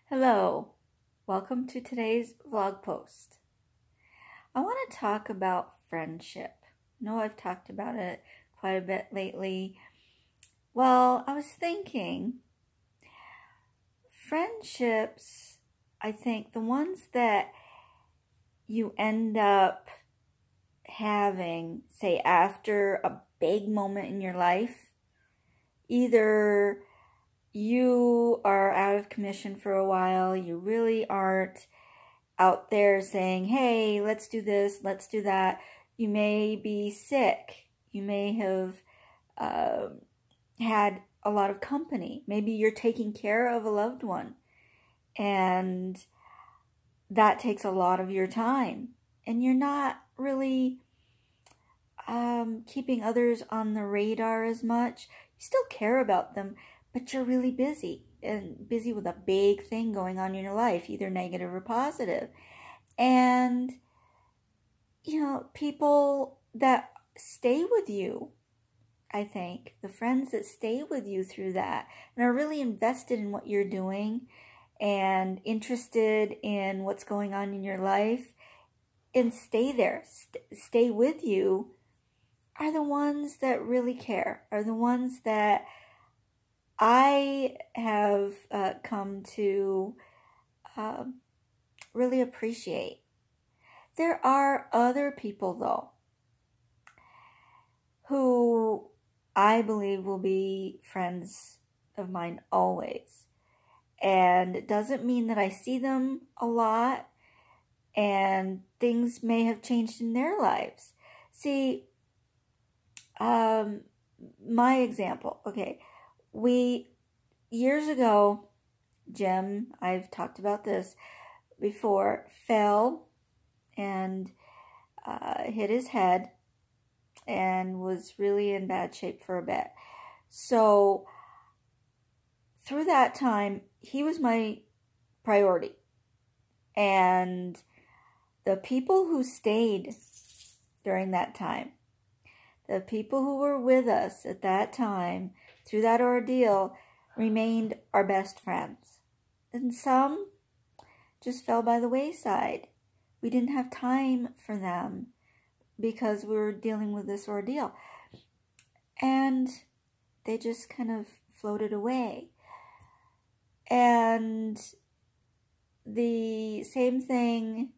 Hello, welcome to today's vlog post. I want to talk about friendship. I know I've talked about it quite a bit lately. Well, I was thinking, friendships, I think the ones that you end up having, say, after a big moment in your life, either you are out of commission for a while, you really aren't out there saying, hey, let's do this, let's do that. You may be sick. You may have had a lot of company. Maybe you're taking care of a loved one, and that takes a lot of your time. And you're not really keeping others on the radar as much. You still care about them, but you're really busy and busy with a big thing going on in your life, either negative or positive. And, people that stay with you, I think, the friends that stay with you through that and are really invested in what you're doing and interested in what's going on in your life and stay there, stay with you, are the ones that really care, are the ones that I have come to really appreciate. There are other people, though, who I believe will be friends of mine always. And it doesn't mean that I see them a lot, and things may have changed in their lives. See, my example, okay. Years ago, Jim, I've talked about this before, fell and hit his head and was really in bad shape for a bit. So through that time, he was my priority. And the people who stayed during that time, the people who were with us at that time, through that ordeal, remained our best friends. And some just fell by the wayside. We didn't have time for them because we were dealing with this ordeal. And they just kind of floated away. And the same thing,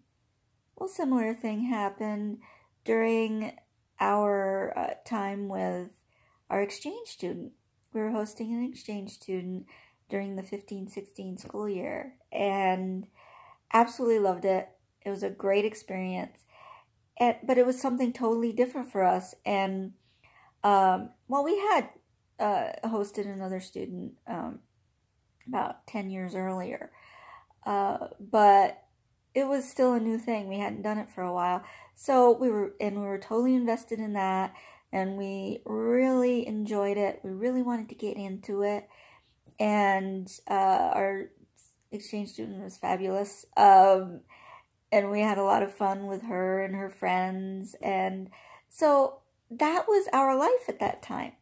similar thing happened during our time with our exchange student. We were hosting an exchange student during the 15-16 school year and absolutely loved it. It was a great experience, but it was something totally different for us. And we had hosted another student about 10 years earlier, but it was still a new thing. We hadn't done it for a while, so we were totally invested in that. And we really enjoyed it. We really wanted to get into it. And our exchange student was fabulous. And we had a lot of fun with her and her friends. And so that was our life at that time.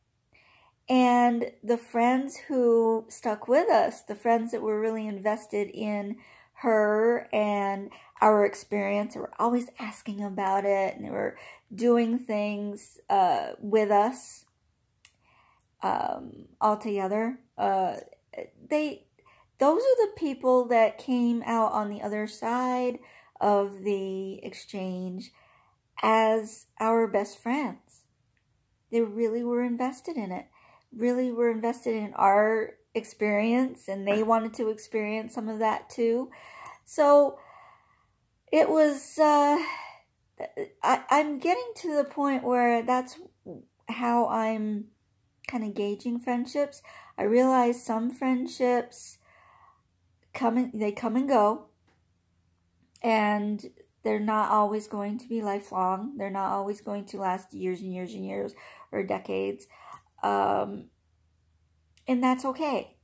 And the friends who stuck with us, the friends that were really invested in her and our experience, they were always asking about it, and they were doing things with us all together. Those are the people that came out on the other side of the exchange as our best friends. They really were invested in it, really were invested in our experience, and they wanted to experience some of that too. So it was, I'm getting to the point where that's how I'm kind of gauging friendships. I realize some friendships come and go, and they're not always going to be lifelong. They're not always going to last years and years and years or decades. And that's okay.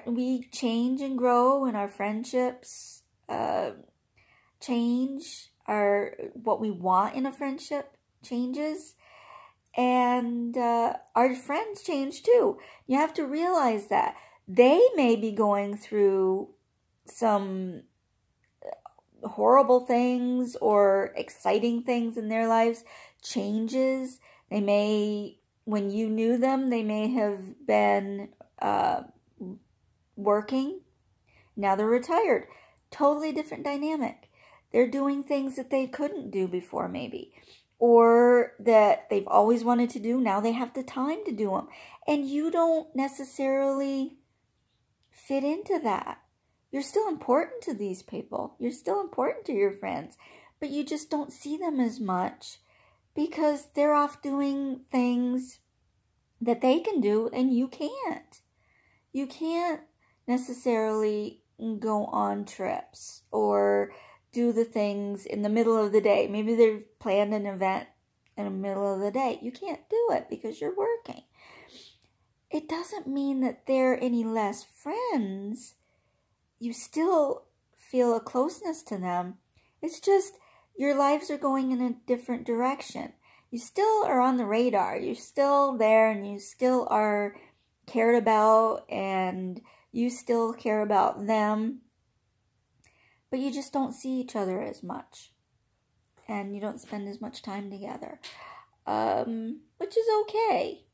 We change and grow, and our friendships change. What we want in a friendship changes, and our friends change too. You have to realize that they may be going through some horrible things or exciting things in their lives, changes. They may, when you knew them, they may have been working. Now they're retired. Totally different dynamic. They're doing things that they couldn't do before, maybe. Or that they've always wanted to do. Now they have the time to do them. And you don't necessarily fit into that. You're still important to these people. You're still important to your friends. But you just don't see them as much because they're off doing things that they can do and you can't. You can't necessarily go on trips or do the things in the middle of the day. Maybe they've planned an event in the middle of the day. You can't do it because you're working. It doesn't mean that they're any less friends. You still feel a closeness to them. It's just your lives are going in a different direction. You still are on the radar. You're still there and you still are cared about and you still care about them. But you just don't see each other as much. And you don't spend as much time together. Which is okay.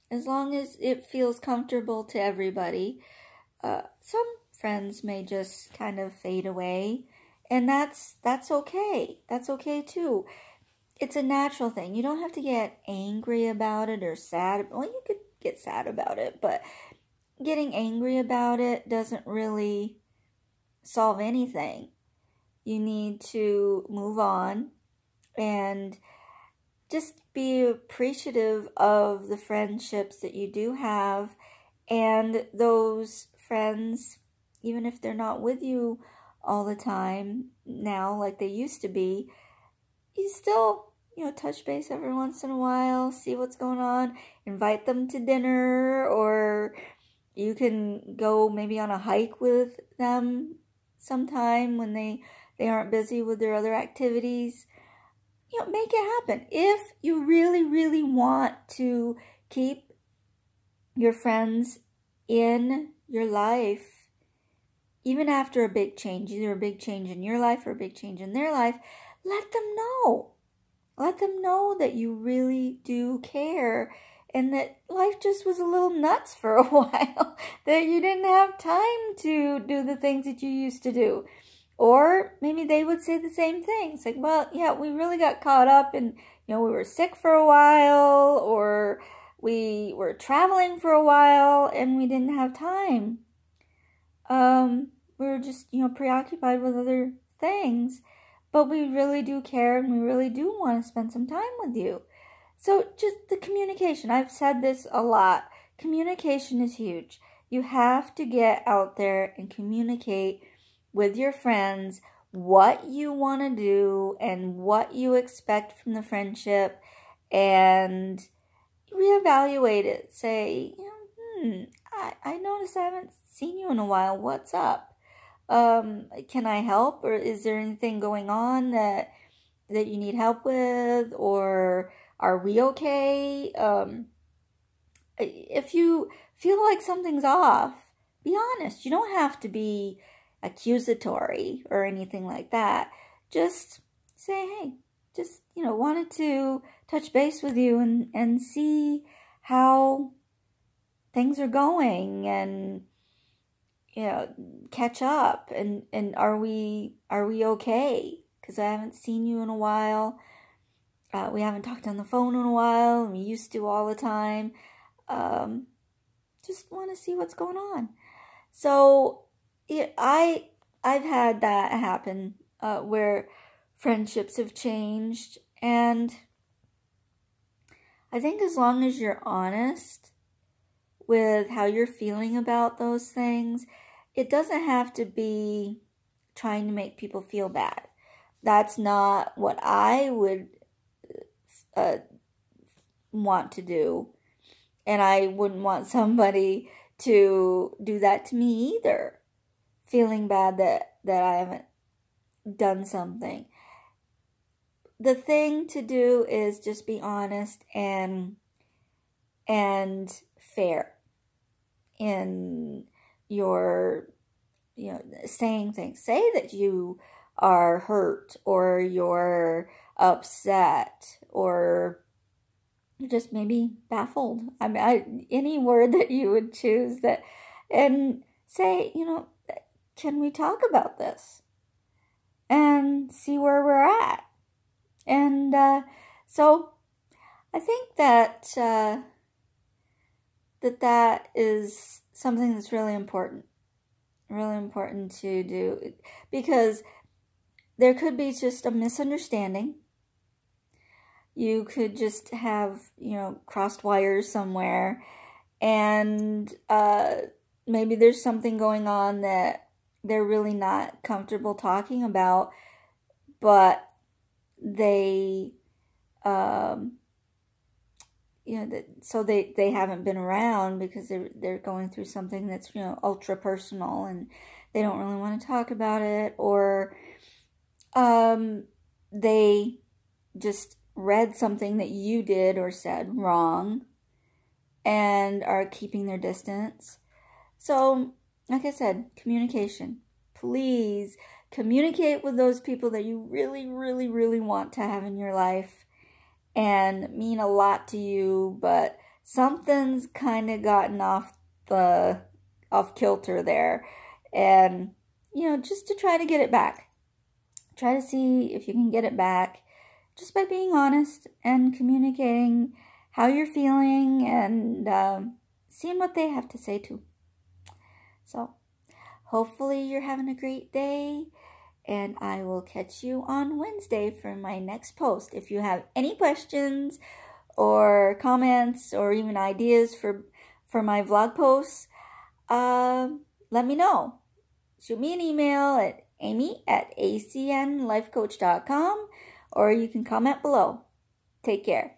As long as it feels comfortable to everybody. Some friends may just kind of fade away. And that's okay. That's okay too. It's a natural thing. You don't have to get angry about it or sad. Well, you could get sad about it. But getting angry about it doesn't really solve anything. You need to move on and just be appreciative of the friendships that you do have, and those friends, even if they're not with you all the time now like they used to be, you still, touch base every once in a while, see what's going on, invite them to dinner, or you can go maybe on a hike with them sometime when they aren't busy with their other activities. Make it happen. If you really, really want to keep your friends in your life, even after a big change, either a big change in your life or a big change in their life, let them know. Let them know that you really do care and that life just was a little nuts for a while, that you didn't have time to do the things that you used to do. Or maybe they would say the same thing. It's like, well, yeah, we really got caught up and, we were sick for a while, or we were traveling for a while and we didn't have time. We were just, preoccupied with other things, but we really do care and we really do want to spend some time with you. So just the communication. I've said this a lot. Communication is huge. You have to get out there and communicate with your friends what you want to do and what you expect from the friendship, and reevaluate it. Say, I noticed I haven't seen you in a while. What's up? Can I help? Or is there anything going on that you need help with? Or are we okay? If you feel like something's off, be honest. You don't have to be accusatory or anything like that. Just say, hey, just, wanted to touch base with you and see how things are going and, catch up and are we okay? Because I haven't seen you in a while. We haven't talked on the phone in a while, and we used to all the time. Just want to see what's going on. So I've had that happen where friendships have changed, and I think as long as you're honest with how you're feeling about those things, it doesn't have to be trying to make people feel bad. That's not what I would want to do, and I wouldn't want somebody to do that to me either, feeling bad that I haven't done something. The thing to do is just be honest and fair in you're, saying things. Say that you are hurt or you're upset or just maybe baffled. I mean, any word that you would choose that, and say, can we talk about this and see where we're at? And so I think that that is something that's really important to do, because there could be just a misunderstanding. You could just have, crossed wires somewhere, and maybe there's something going on that they're really not comfortable talking about, but they, so they haven't been around because they're going through something that's, ultra personal, and they don't really want to talk about it, or they just read something that you did or said wrong and are keeping their distance. So, like I said, communication. Please communicate with those people that you really, really, really want to have in your life and mean a lot to you, but something's kind of gotten off kilter there. And, just to try to get it back. Try to see if you can get it back just by being honest and communicating how you're feeling and seeing what they have to say too. So, hopefully you're having a great day, and I will catch you on Wednesday for my next post. If you have any questions or comments or even ideas for my vlog posts, let me know. Shoot me an email at amy@acnlifecoach.com, or you can comment below. Take care.